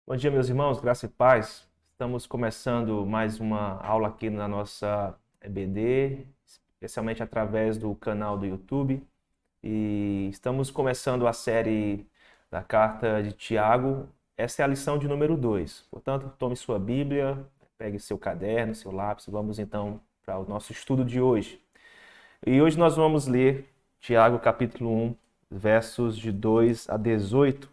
Bom dia, meus irmãos, graça e paz. Estamos começando mais uma aula aqui na nossa EBD, especialmente através do canal do YouTube. E estamos começando a série da carta de Tiago. Essa é a lição de número 2. Portanto, tome sua Bíblia, pegue seu caderno, seu lápis. Vamos então para o nosso estudo de hoje. E hoje nós vamos ler Tiago capítulo 1, versos de 2 a 18.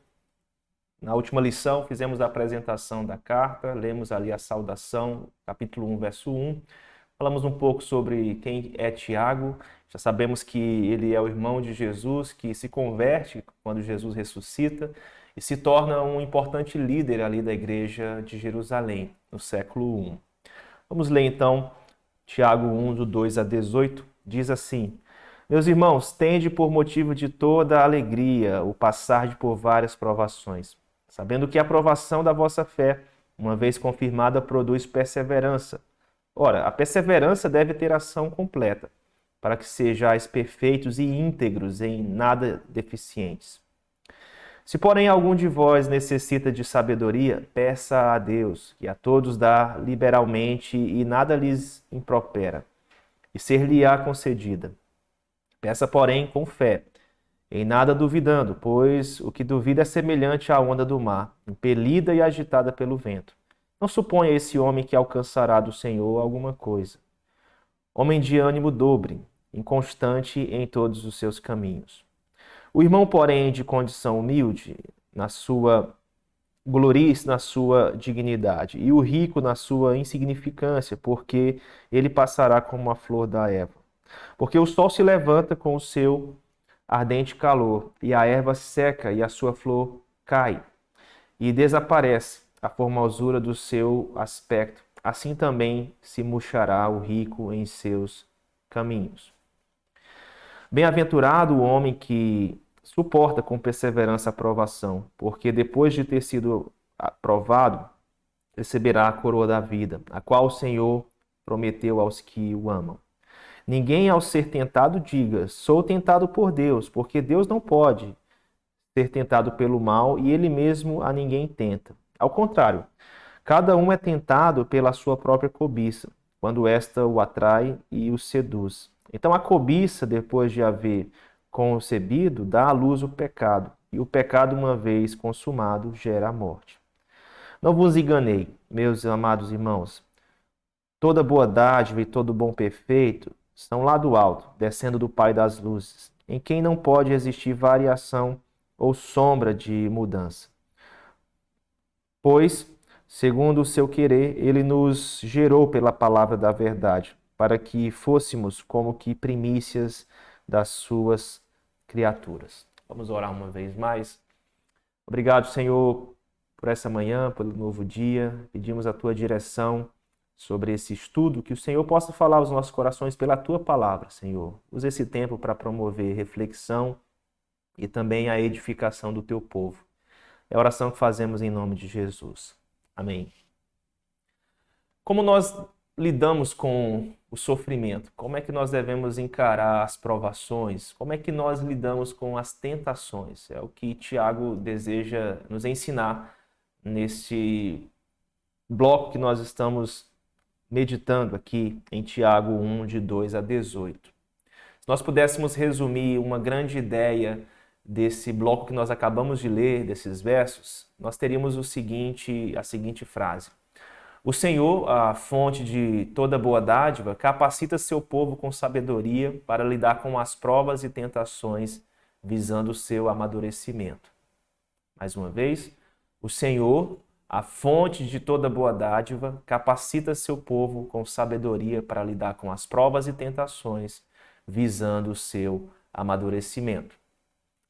Na última lição, fizemos a apresentação da carta, lemos ali a saudação, capítulo 1, verso 1. Falamos um pouco sobre quem é Tiago. Já sabemos que ele é o irmão de Jesus, que se converte quando Jesus ressuscita e se torna um importante líder ali da igreja de Jerusalém, no século I. Vamos ler então Tiago 1, do 2 a 18. Diz assim: Meus irmãos, tende por motivo de toda alegria o passar por várias provações, sabendo que a provação da vossa fé, uma vez confirmada, produz perseverança. Ora, a perseverança deve ter ação completa, para que sejais perfeitos e íntegros, em nada deficientes. Se, porém, algum de vós necessita de sabedoria, peça a Deus, que a todos dá liberalmente e nada lhes impropera, e ser-lhe-á concedida. Peça, porém, com fé, em nada duvidando, pois o que duvida é semelhante à onda do mar, impelida e agitada pelo vento. Não suponha esse homem que alcançará do Senhor alguma coisa. Homem de ânimo dobre, inconstante em todos os seus caminhos. O irmão, porém, de condição humilde, glorie-se na sua dignidade, e o rico na sua insignificância, porque ele passará como a flor da erva. Porque o sol se levanta com o seu ardente calor, e a erva seca e a sua flor cai, e desaparece a formosura do seu aspecto. Assim também se murchará o rico em seus caminhos. Bem-aventurado o homem que suporta com perseverança a provação, porque depois de ter sido aprovado, receberá a coroa da vida, a qual o Senhor prometeu aos que o amam. Ninguém, ao ser tentado, diga: sou tentado por Deus, porque Deus não pode ser tentado pelo mal e ele mesmo a ninguém tenta. Ao contrário, cada um é tentado pela sua própria cobiça, quando esta o atrai e o seduz. Então a cobiça, depois de haver concebido, dá à luz o pecado, e o pecado, uma vez consumado, gera a morte. Não vos enganei, meus amados irmãos. Toda boa dádiva e todo bom perfeito são lá do alto, descendo do Pai das luzes, em quem não pode existir variação ou sombra de mudança. Pois, segundo o seu querer, ele nos gerou pela palavra da verdade, para que fôssemos como que primícias das suas criaturas. Vamos orar uma vez mais. Obrigado, Senhor, por essa manhã, pelo novo dia. Pedimos a tua direção sobre esse estudo, que o Senhor possa falar aos nossos corações pela tua palavra, Senhor. Use esse tempo para promover reflexão e também a edificação do teu povo. É a oração que fazemos em nome de Jesus. Amém. Como nós lidamos com o sofrimento? Como é que nós devemos encarar as provações? Como é que nós lidamos com as tentações? É o que Tiago deseja nos ensinar neste bloco que nós estamos meditando aqui em Tiago 1, de 2 a 18. Se nós pudéssemos resumir uma grande ideia desse bloco que nós acabamos de ler, desses versos, nós teríamos a seguinte frase: O Senhor, a fonte de toda boa dádiva, capacita seu povo com sabedoria para lidar com as provas e tentações, visando o seu amadurecimento. Mais uma vez, o Senhor, a fonte de toda boa dádiva, capacita seu povo com sabedoria para lidar com as provas e tentações, visando o seu amadurecimento.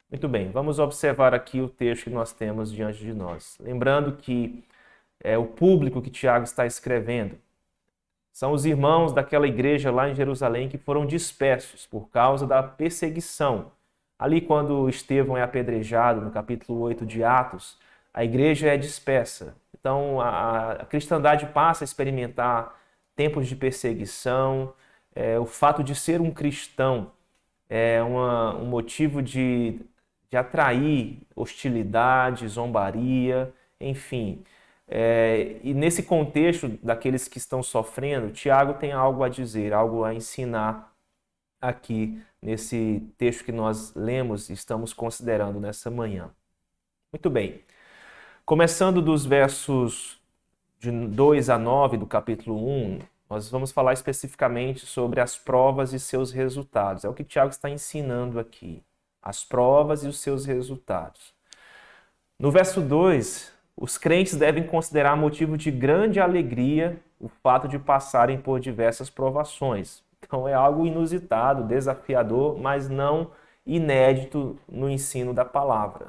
Muito bem, vamos observar aqui o texto que nós temos diante de nós. Lembrando que o público que Tiago está escrevendo são os irmãos daquela igreja lá em Jerusalém que foram dispersos por causa da perseguição. Ali, quando Estevão é apedrejado, no capítulo 8 de Atos, a igreja é dispersa. Então, a cristandade passa a experimentar tempos de perseguição. O fato de ser um cristão é um motivo de atrair hostilidade, zombaria enfim. E nesse contexto daqueles que estão sofrendo, Tiago tem algo a dizer, algo a ensinar aqui nesse texto que nós lemos e estamos considerando nessa manhã. Muito bem. Começando dos versos de 2 a 9 do capítulo 1, nós vamos falar especificamente sobre as provas e seus resultados. É o que Tiago está ensinando aqui. As provas e os seus resultados. No verso 2, os crentes devem considerar motivo de grande alegria o fato de passarem por diversas provações. Então é algo inusitado, desafiador, mas não inédito no ensino da palavra.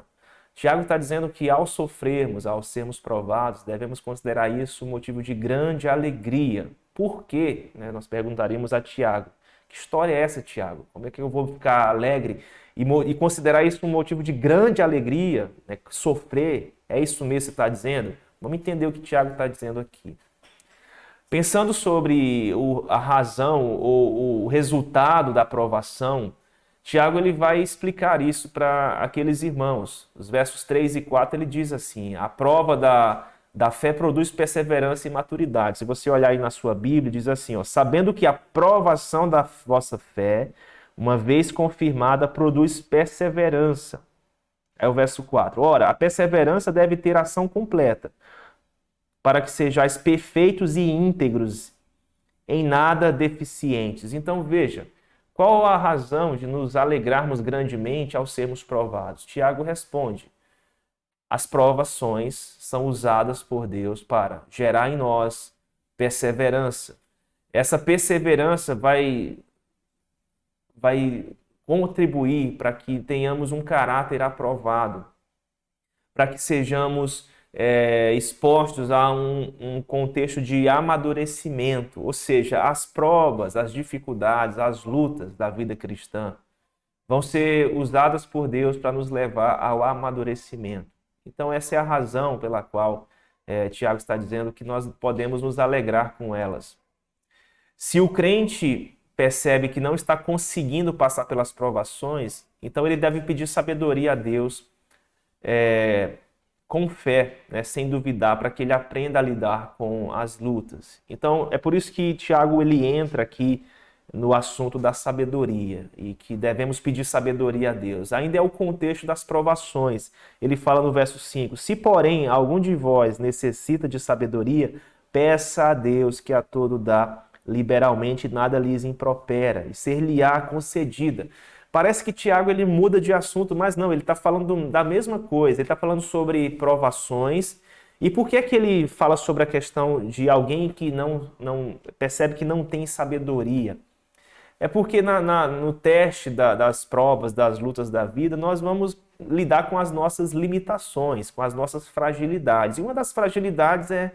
Tiago está dizendo que ao sofrermos, ao sermos provados, devemos considerar isso motivo de grande alegria. Por quê? Nós perguntaríamos a Tiago. Que história é essa, Tiago? Como é que eu vou ficar alegre e considerar isso um motivo de grande alegria? Sofrer, é isso mesmo que você está dizendo? Vamos entender o que Tiago está dizendo aqui. Pensando sobre a razão ou o resultado da provação, Tiago ele vai explicar isso para aqueles irmãos. Os versos 3 e 4 ele diz assim: a prova da fé produz perseverança e maturidade. Se você olhar aí na sua Bíblia, diz assim, ó, sabendo que a provação da vossa fé, uma vez confirmada, produz perseverança. É o verso 4. Ora, a perseverança deve ter ação completa, para que sejais perfeitos e íntegros, em nada deficientes. Então veja, qual a razão de nos alegrarmos grandemente ao sermos provados? Tiago responde: as provações são usadas por Deus para gerar em nós perseverança. Essa perseverança vai contribuir para que tenhamos um caráter aprovado, para que sejamos expostos a um contexto de amadurecimento, ou seja, as provas, as dificuldades, as lutas da vida cristã vão ser usadas por Deus para nos levar ao amadurecimento. Então essa é a razão pela qual Tiago está dizendo que nós podemos nos alegrar com elas. Se o crente percebe que não está conseguindo passar pelas provações, então ele deve pedir sabedoria a Deus com fé, sem duvidar, para que ele aprenda a lidar com as lutas. Então é por isso que Tiago ele entra aqui no assunto da sabedoria e que devemos pedir sabedoria a Deus. Ainda é o contexto das provações. Ele fala no verso 5: se porém algum de vós necessita de sabedoria, peça a Deus que a todo dá liberalmente, nada lhes impropera, e ser-lhe-á concedida. Parece que Tiago ele muda de assunto, mas não, ele está falando da mesma coisa. Ele está falando sobre provações. E por que é que ele fala sobre a questão de alguém que não percebe que não tem sabedoria? É porque no teste das provas, das lutas da vida, nós vamos lidar com as nossas limitações, com as nossas fragilidades. E uma das fragilidades é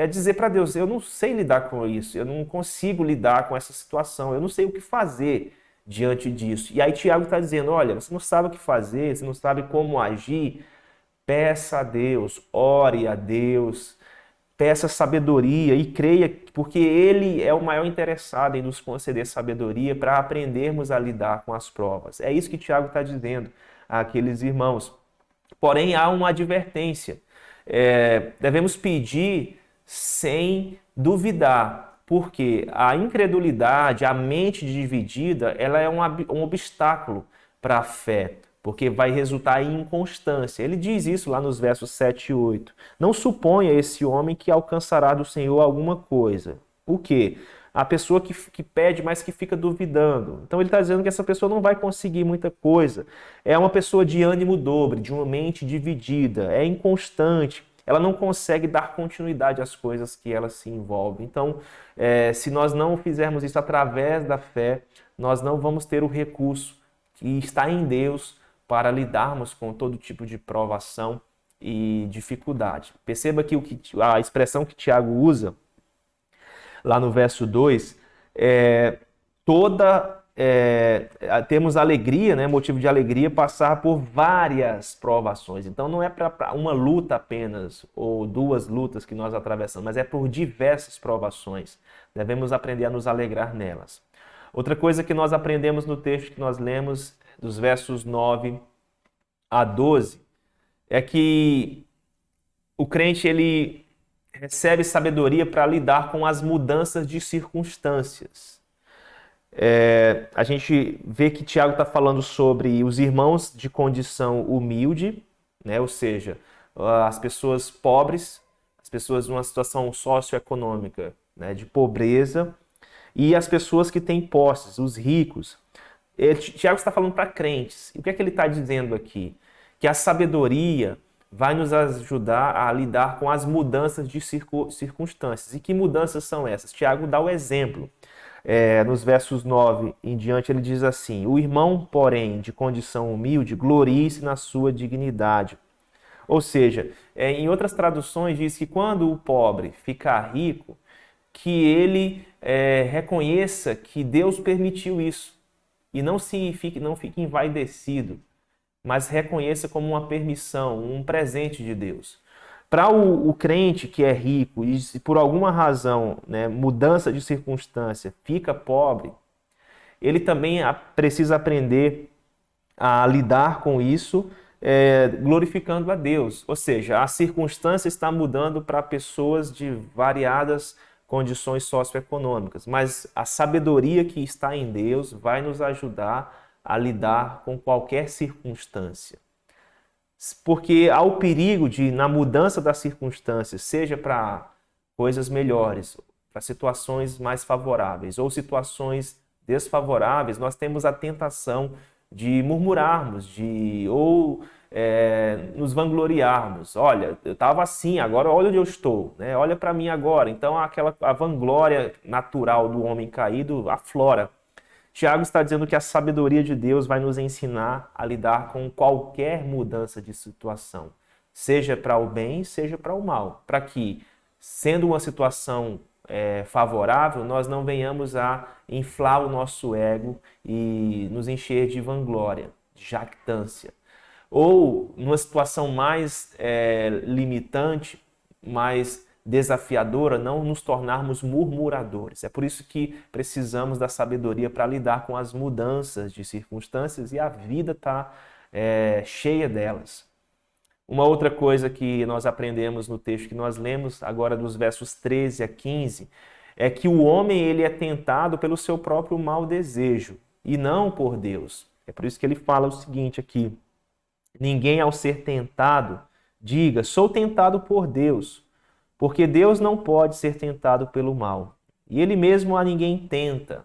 dizer para Deus: eu não sei lidar com isso, eu não consigo lidar com essa situação, eu não sei o que fazer diante disso. E aí Tiago está dizendo: olha, você não sabe o que fazer, você não sabe como agir, peça a Deus, ore a Deus, peça sabedoria e creia, porque Ele é o maior interessado em nos conceder sabedoria para aprendermos a lidar com as provas. É isso que Tiago está dizendo àqueles irmãos. Porém, há uma advertência. Devemos pedir sem duvidar, porque a incredulidade, a mente dividida, ela é um obstáculo para a fé, porque vai resultar em inconstância. Ele diz isso lá nos versos 7 e 8. Não suponha esse homem que alcançará do Senhor alguma coisa. O quê? A pessoa que pede, mas que fica duvidando. Então ele está dizendo que essa pessoa não vai conseguir muita coisa. É uma pessoa de ânimo dobre, de uma mente dividida, é inconstante. Ela não consegue dar continuidade às coisas que ela se envolve. Então, se nós não fizermos isso através da fé, nós não vamos ter o recurso que está em Deus para lidarmos com todo tipo de provação e dificuldade. Perceba que a expressão que Tiago usa lá no verso 2 temos alegria, motivo de alegria, passar por várias provações. Então não é para uma luta apenas ou duas lutas que nós atravessamos, mas é por diversas provações. Devemos aprender a nos alegrar nelas. Outra coisa que nós aprendemos no texto que nós lemos, dos versos 9 a 12, é que o crente ele recebe sabedoria para lidar com as mudanças de circunstâncias. A gente vê que Tiago está falando sobre os irmãos de condição humilde, né? Ou seja, as pessoas pobres, as pessoas numa situação socioeconômica, né, de pobreza, e as pessoas que têm posses, os ricos. Tiago está falando para crentes. E o que é que ele está dizendo aqui? Que a sabedoria vai nos ajudar a lidar com as mudanças de circunstâncias. E que mudanças são essas? Tiago dá o exemplo. Nos versos 9 em diante, ele diz assim: o irmão, porém, de condição humilde, glorie-se na sua dignidade. Ou seja, em outras traduções diz que quando o pobre ficar rico, que ele reconheça que Deus permitiu isso e não fique envaidecido, mas reconheça como uma permissão, um presente de Deus. Para o crente que é rico e se por alguma razão, né, mudança de circunstância, fica pobre, ele também precisa aprender a lidar com isso, glorificando a Deus. Ou seja, a circunstância está mudando para pessoas de variadas condições socioeconômicas, mas a sabedoria que está em Deus vai nos ajudar a lidar com qualquer circunstância. Porque há o perigo de, na mudança das circunstâncias, seja para coisas melhores, para situações mais favoráveis ou situações desfavoráveis, nós temos a tentação de murmurarmos, nos vangloriarmos. Olha, eu estava assim, agora olha onde eu estou, né? Olha para mim agora. Então a vanglória natural do homem caído aflora. Tiago está dizendo que a sabedoria de Deus vai nos ensinar a lidar com qualquer mudança de situação, seja para o bem, seja para o mal, para que, sendo uma situação favorável, nós não venhamos a inflar o nosso ego e nos encher de vanglória, de jactância. Ou, numa situação mais limitante, mais desafiadora, não nos tornarmos murmuradores. É por isso que precisamos da sabedoria para lidar com as mudanças de circunstâncias e a vida está cheia delas. Uma outra coisa que nós aprendemos no texto que nós lemos, agora dos versos 13 a 15, é que o homem ele é tentado pelo seu próprio mau desejo e não por Deus. É por isso que ele fala o seguinte aqui: ninguém ao ser tentado diga, sou tentado por Deus, porque Deus não pode ser tentado pelo mal, e ele mesmo a ninguém tenta.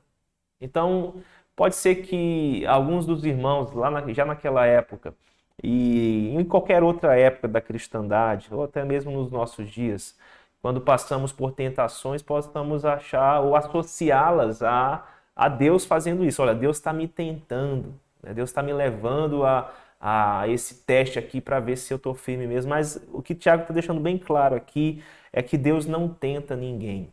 Então, pode ser que alguns dos irmãos, já naquela época, e em qualquer outra época da cristandade, ou até mesmo nos nossos dias, quando passamos por tentações, possamos achar ou associá-las a Deus fazendo isso. Olha, Deus está me tentando, né? Deus está me levando a esse teste aqui para ver se eu estou firme mesmo. Mas o que Tiago está deixando bem claro aqui é que Deus não tenta ninguém,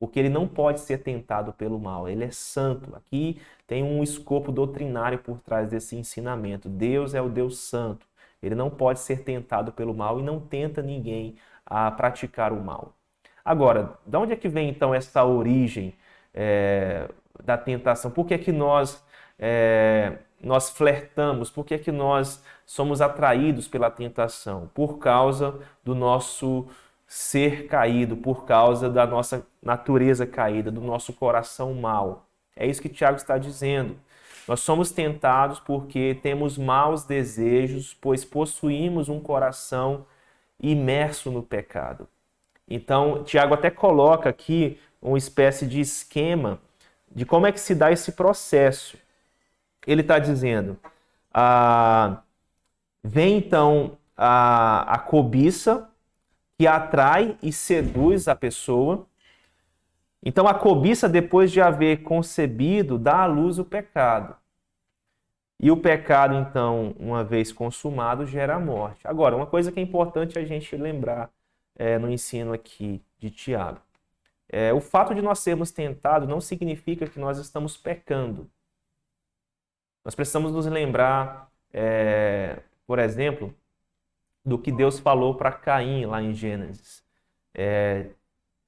porque ele não pode ser tentado pelo mal. Ele é santo. Aqui tem um escopo doutrinário por trás desse ensinamento. Deus é o Deus santo. Ele não pode ser tentado pelo mal e não tenta ninguém a praticar o mal. Agora, de onde é que vem então essa origem da tentação? Por que é que nós flertamos? Por que é que nós somos atraídos pela tentação? Por causa do nosso ser caído, por causa da nossa natureza caída, do nosso coração mau. É isso que Tiago está dizendo. Nós somos tentados porque temos maus desejos, pois possuímos um coração imerso no pecado. Então, Tiago até coloca aqui uma espécie de esquema de como é que se dá esse processo. Ele está dizendo, vem então a cobiça, que atrai e seduz a pessoa. Então, a cobiça, depois de haver concebido, dá à luz o pecado. E o pecado, então, uma vez consumado, gera a morte. Agora, uma coisa que é importante a gente lembrar no ensino aqui de Tiago. O fato de nós sermos tentados não significa que nós estamos pecando. Nós precisamos nos lembrar, por exemplo, do que Deus falou para Caim lá em Gênesis.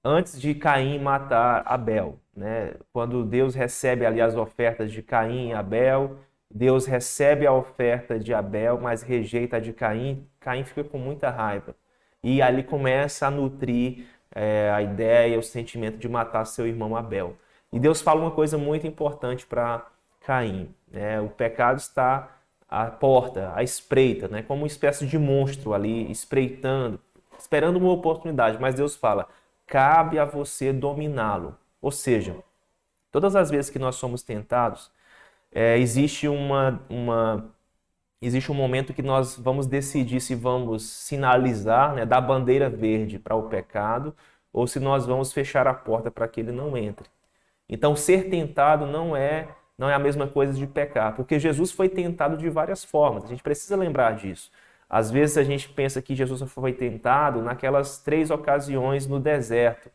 Antes de Caim matar Abel, né? Quando Deus recebe ali as ofertas de Caim e Abel, Deus recebe a oferta de Abel, mas rejeita a de Caim. Caim fica com muita raiva. e ali começa a nutrir a ideia, o sentimento de matar seu irmão Abel. E Deus fala uma coisa muito importante para Caim, né? O pecado está à porta, à espreita, né? Como uma espécie de monstro ali, espreitando, esperando uma oportunidade. Mas Deus fala, cabe a você dominá-lo. Ou seja, todas as vezes que nós somos tentados, existe existe um momento que nós vamos decidir se vamos sinalizar, né, dar bandeira verde para o pecado ou se nós vamos fechar a porta para que ele não entre. Então, ser tentado não é a mesma coisa de pecar, porque Jesus foi tentado de várias formas. A gente precisa lembrar disso. Às vezes a gente pensa que Jesus foi tentado naquelas 3 ocasiões no deserto.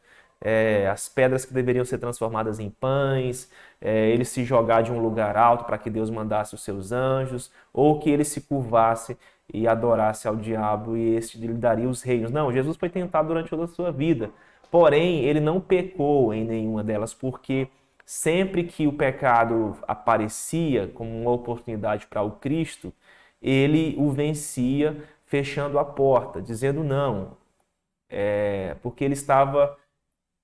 As pedras que deveriam ser transformadas em pães, ele se jogar de um lugar alto para que Deus mandasse os seus anjos, ou que ele se curvasse e adorasse ao diabo e este lhe daria os reinos. Não, Jesus foi tentado durante toda a sua vida. Porém, ele não pecou em nenhuma delas, porque sempre que o pecado aparecia como uma oportunidade para o Cristo, ele o vencia fechando a porta, dizendo não, porque ele estava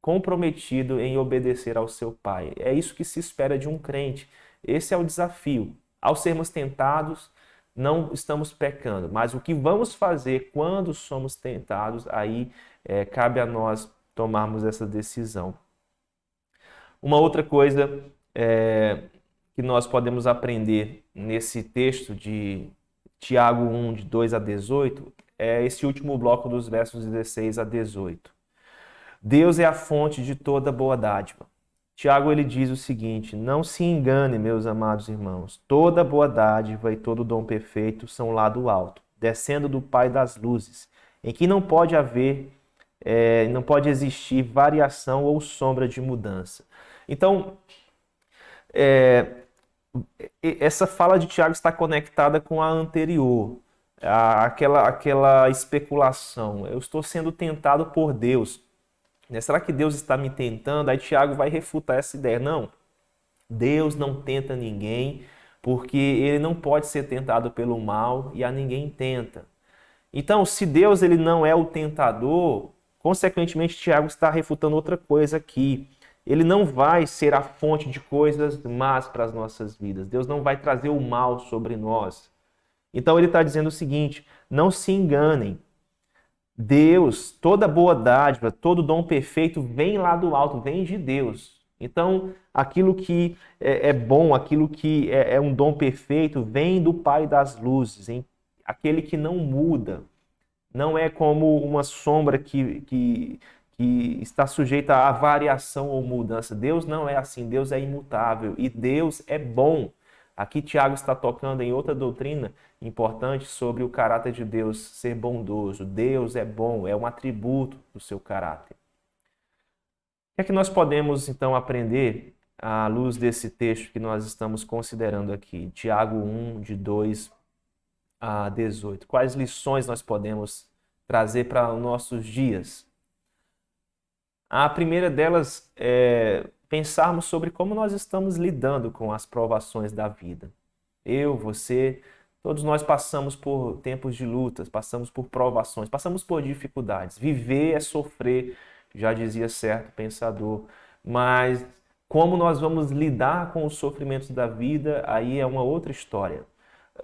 comprometido em obedecer ao seu Pai. É isso que se espera de um crente. Esse é o desafio. Ao sermos tentados, não estamos pecando, mas o que vamos fazer quando somos tentados, aí cabe a nós tomarmos essa decisão. Uma outra coisa que nós podemos aprender nesse texto de Tiago 1, de 2 a 18, é esse último bloco dos versos 16 a 18. Deus é a fonte de toda boa dádiva. Tiago ele diz o seguinte: não se engane, meus amados irmãos, toda boa dádiva e todo dom perfeito são lá do alto, descendo do Pai das luzes, em que não pode não pode existir variação ou sombra de mudança. Então, essa fala de Tiago está conectada com a anterior, aquela especulação. Eu estou sendo tentado por Deus. Será que Deus está me tentando? Aí Tiago vai refutar essa ideia. Não, Deus não tenta ninguém, porque ele não pode ser tentado pelo mal e a ninguém tenta. Então, se Deus ele não é o tentador, consequentemente Tiago está refutando outra coisa aqui. Ele não vai ser a fonte de coisas más para as nossas vidas. Deus não vai trazer o mal sobre nós. Então ele está dizendo o seguinte: não se enganem. Deus, toda boa dádiva, todo dom perfeito vem lá do alto, vem de Deus. Então, aquilo que é bom, aquilo que é um dom perfeito, vem do Pai das luzes, hein? Aquele que não muda. Não é como uma sombra que está sujeita à variação ou mudança. Deus não é assim, Deus é imutável e Deus é bom. Aqui Tiago está tocando em outra doutrina importante sobre o caráter de Deus ser bondoso. Deus é bom, é um atributo do seu caráter. O que é que nós podemos então aprender à luz desse texto que nós estamos considerando aqui? Tiago 1, de 2 a 18. Quais lições nós podemos trazer para os nossos dias? A primeira delas é pensarmos sobre como nós estamos lidando com as provações da vida. Eu, você, todos nós passamos por tempos de lutas, passamos por provações, passamos por dificuldades. Viver é sofrer, já dizia certo pensador, mas como nós vamos lidar com os sofrimentos da vida, aí é uma outra história.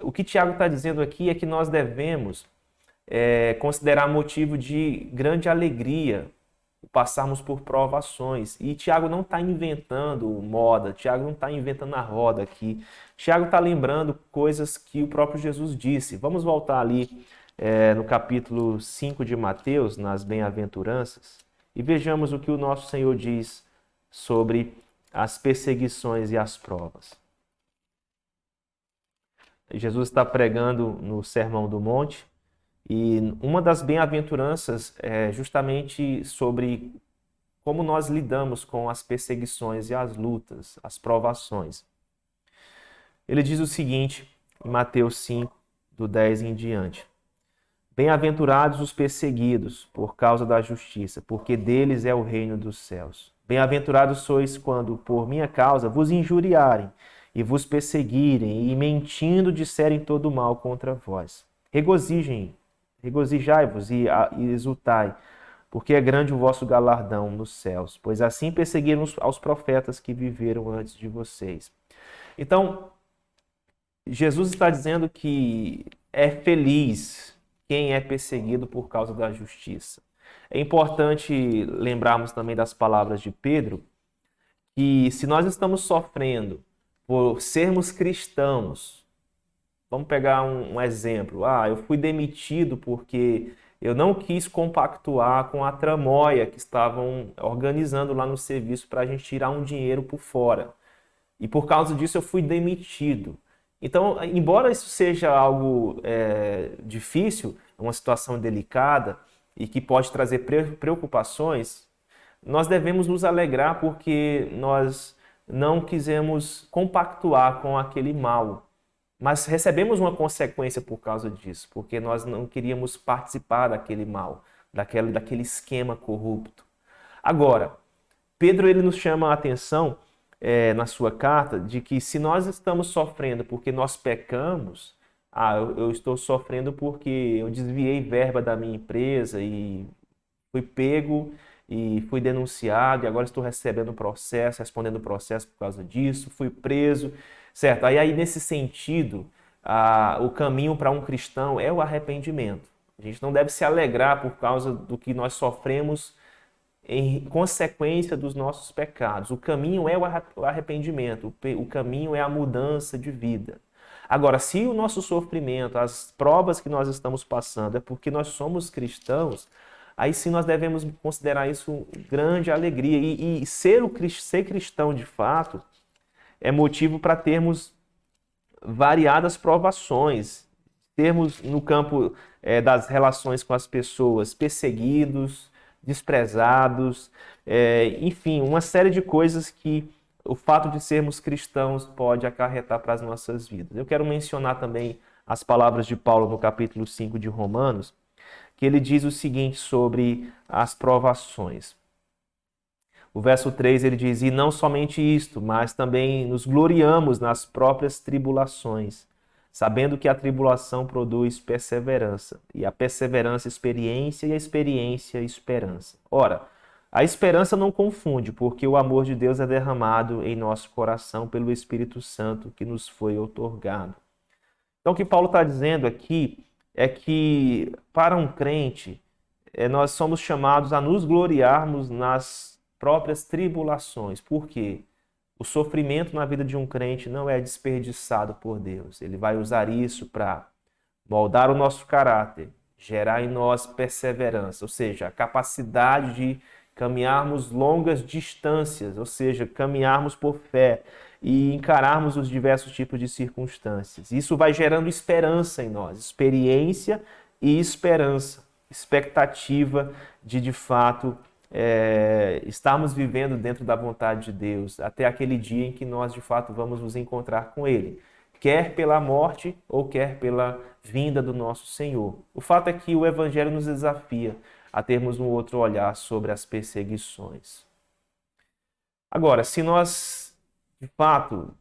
O que Tiago está dizendo aqui é que nós devemos considerar motivo de grande alegria passarmos por provações. E Tiago não está inventando moda, Tiago não está inventando a roda aqui. Tiago está lembrando coisas que o próprio Jesus disse. Vamos voltar ali no capítulo 5 de Mateus, nas bem-aventuranças, e vejamos o que o nosso Senhor diz sobre as perseguições e as provas. Jesus está pregando no Sermão do Monte, e uma das bem-aventuranças é justamente sobre como nós lidamos com as perseguições e as lutas, as provações. Ele diz o seguinte, em Mateus 5, do 10 em diante: bem-aventurados os perseguidos por causa da justiça, porque deles é o reino dos céus. Bem-aventurados sois quando, por minha causa, vos injuriarem e vos perseguirem e, mentindo, disserem todo mal contra vós. regozijai-vos e exultai, porque é grande o vosso galardão nos céus, pois assim perseguiram aos profetas que viveram antes de vocês. Então, Jesus está dizendo que é feliz quem é perseguido por causa da justiça. É importante lembrarmos também das palavras de Pedro, que se nós estamos sofrendo por sermos cristãos, vamos pegar um exemplo. Eu fui demitido porque eu não quis compactuar com a tramóia que estavam organizando lá no serviço para a gente tirar um dinheiro por fora. E por causa disso eu fui demitido. Então, embora isso seja algo difícil, uma situação delicada e que pode trazer preocupações, nós devemos nos alegrar porque nós não quisemos compactuar com aquele mal. Mas recebemos uma consequência por causa disso, porque nós não queríamos participar daquele mal, daquele esquema corrupto. Agora, Pedro ele nos chama a atenção na sua carta de que se nós estamos sofrendo porque nós pecamos, eu estou sofrendo porque eu desviei verba da minha empresa e fui pego e fui denunciado e agora estou recebendo processo, respondendo processo por causa disso, fui preso, certo? Aí nesse sentido, o caminho para um cristão é o arrependimento. A gente não deve se alegrar por causa do que nós sofremos em consequência dos nossos pecados. O caminho é o arrependimento, o caminho é a mudança de vida. Agora, se o nosso sofrimento, as provas que nós estamos passando é porque nós somos cristãos, aí sim nós devemos considerar isso grande alegria. E ser cristão de fato é motivo para termos variadas provações, termos no campo das relações com as pessoas perseguidos, desprezados, enfim, uma série de coisas que o fato de sermos cristãos pode acarretar para as nossas vidas. Eu quero mencionar também as palavras de Paulo no capítulo 5 de Romanos, que ele diz o seguinte sobre as provações. O verso 3 ele diz: "E não somente isto, mas também nos gloriamos nas próprias tribulações, sabendo que a tribulação produz perseverança, e a perseverança experiência, e a experiência esperança." Ora, a esperança não confunde, porque o amor de Deus é derramado em nosso coração pelo Espírito Santo que nos foi outorgado. Então o que Paulo está dizendo aqui é que para um crente, nós somos chamados a nos gloriarmos nas próprias tribulações. Por quê? O sofrimento na vida de um crente não é desperdiçado por Deus. Ele vai usar isso para moldar o nosso caráter, gerar em nós perseverança, ou seja, a capacidade de caminharmos longas distâncias, ou seja, caminharmos por fé e encararmos os diversos tipos de circunstâncias. Isso vai gerando esperança em nós, experiência e esperança, expectativa de fato, estarmos vivendo dentro da vontade de Deus até aquele dia em que nós de fato vamos nos encontrar com Ele, quer pela morte ou quer pela vinda do nosso Senhor. O fato é que o Evangelho nos desafia a termos um outro olhar sobre as perseguições. Agora, se nós de fato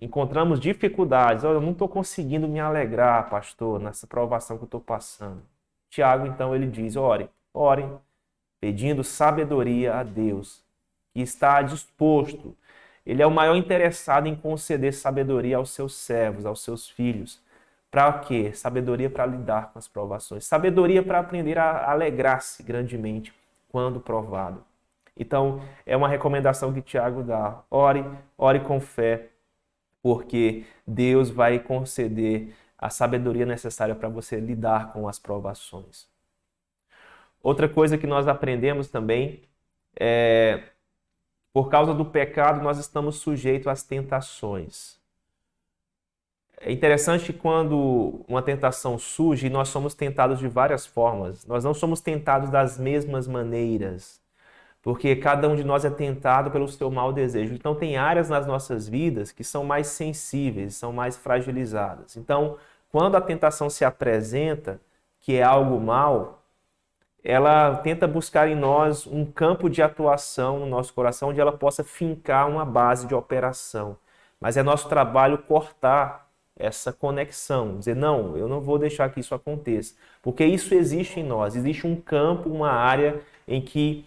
encontramos dificuldades, eu não estou conseguindo me alegrar, pastor, nessa provação que eu estou passando. Tiago, então, ele diz: orem, pedindo sabedoria a Deus, que está disposto. Ele é o maior interessado em conceder sabedoria aos seus servos, aos seus filhos. Para quê? Sabedoria para lidar com as provações. Sabedoria para aprender a alegrar-se grandemente quando provado. Então, é uma recomendação que Tiago dá. Ore com fé, porque Deus vai conceder a sabedoria necessária para você lidar com as provações. Outra coisa que nós aprendemos também é, por causa do pecado, nós estamos sujeitos às tentações. É interessante que quando uma tentação surge, nós somos tentados de várias formas. Nós não somos tentados das mesmas maneiras, porque cada um de nós é tentado pelo seu mau desejo. Então tem áreas nas nossas vidas que são mais sensíveis, são mais fragilizadas. Então, quando a tentação se apresenta, que é algo mal, ela tenta buscar em nós um campo de atuação no nosso coração onde ela possa fincar uma base de operação. Mas é nosso trabalho cortar essa conexão, dizer, não, eu não vou deixar que isso aconteça, porque isso existe em nós, existe um campo, uma área em que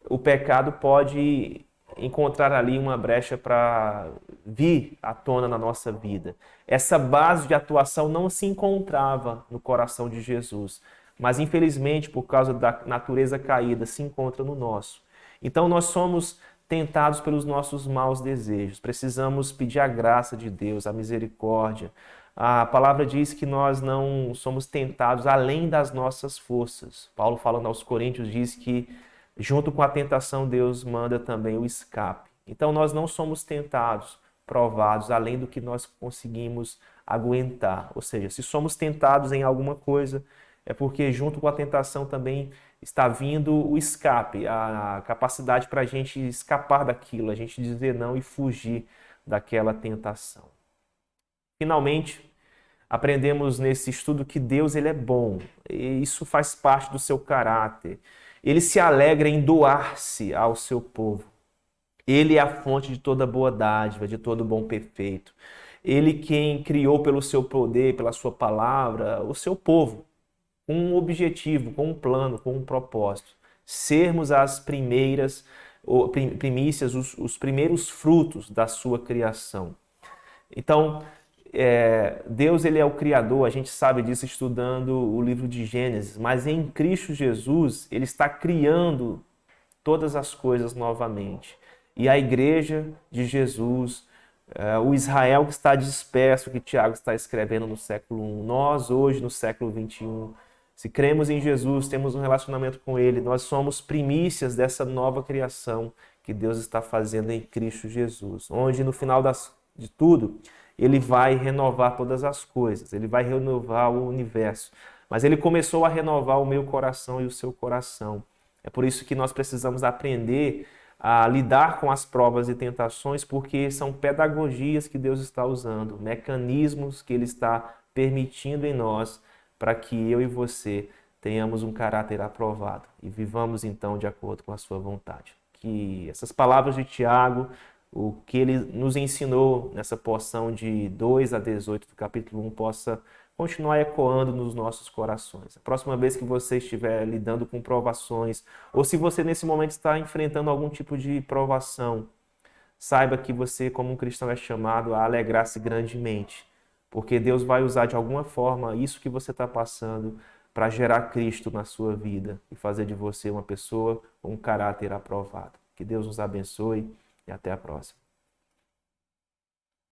o pecado pode encontrar ali uma brecha para vir à tona na nossa vida. Essa base de atuação não se encontrava no coração de Jesus, mas infelizmente, por causa da natureza caída, se encontra no nosso. Então nós somos tentados pelos nossos maus desejos. Precisamos pedir a graça de Deus, a misericórdia. A palavra diz que nós não somos tentados além das nossas forças. Paulo, falando aos Coríntios, diz que junto com a tentação, Deus manda também o escape. Então nós não somos tentados, provados, além do que nós conseguimos aguentar. Ou seja, se somos tentados em alguma coisa, é porque junto com a tentação também está vindo o escape, a capacidade para a gente escapar daquilo, a gente dizer não e fugir daquela tentação. Finalmente, aprendemos nesse estudo que Deus ele é bom, e isso faz parte do seu caráter. Ele se alegra em doar-se ao seu povo. Ele é a fonte de toda boa dádiva, de todo bom perfeito. Ele quem criou pelo seu poder, pela sua palavra, o seu povo, com um objetivo, com um plano, com um propósito. Sermos as primícias, os primeiros frutos da sua criação. Então, Deus ele é o Criador, a gente sabe disso estudando o livro de Gênesis, mas em Cristo Jesus, ele está criando todas as coisas novamente. E a igreja de Jesus, o Israel que está disperso, que Tiago está escrevendo no século I, nós hoje no século XXI, se cremos em Jesus, temos um relacionamento com Ele, nós somos primícias dessa nova criação que Deus está fazendo em Cristo Jesus, onde no final de tudo, Ele vai renovar todas as coisas, Ele vai renovar o universo. Mas Ele começou a renovar o meu coração e o seu coração. É por isso que nós precisamos aprender a lidar com as provas e tentações, porque são pedagogias que Deus está usando, mecanismos que Ele está permitindo em nós, para que eu e você tenhamos um caráter aprovado e vivamos então de acordo com a sua vontade. Que essas palavras de Tiago, o que ele nos ensinou nessa porção de 2 a 18 do capítulo 1, possa continuar ecoando nos nossos corações. A próxima vez que você estiver lidando com provações, ou se você nesse momento está enfrentando algum tipo de provação, saiba que você, como um cristão, é chamado a alegrar-se grandemente, porque Deus vai usar de alguma forma isso que você está passando para gerar Cristo na sua vida e fazer de você uma pessoa com um caráter aprovado. Que Deus nos abençoe e até a próxima.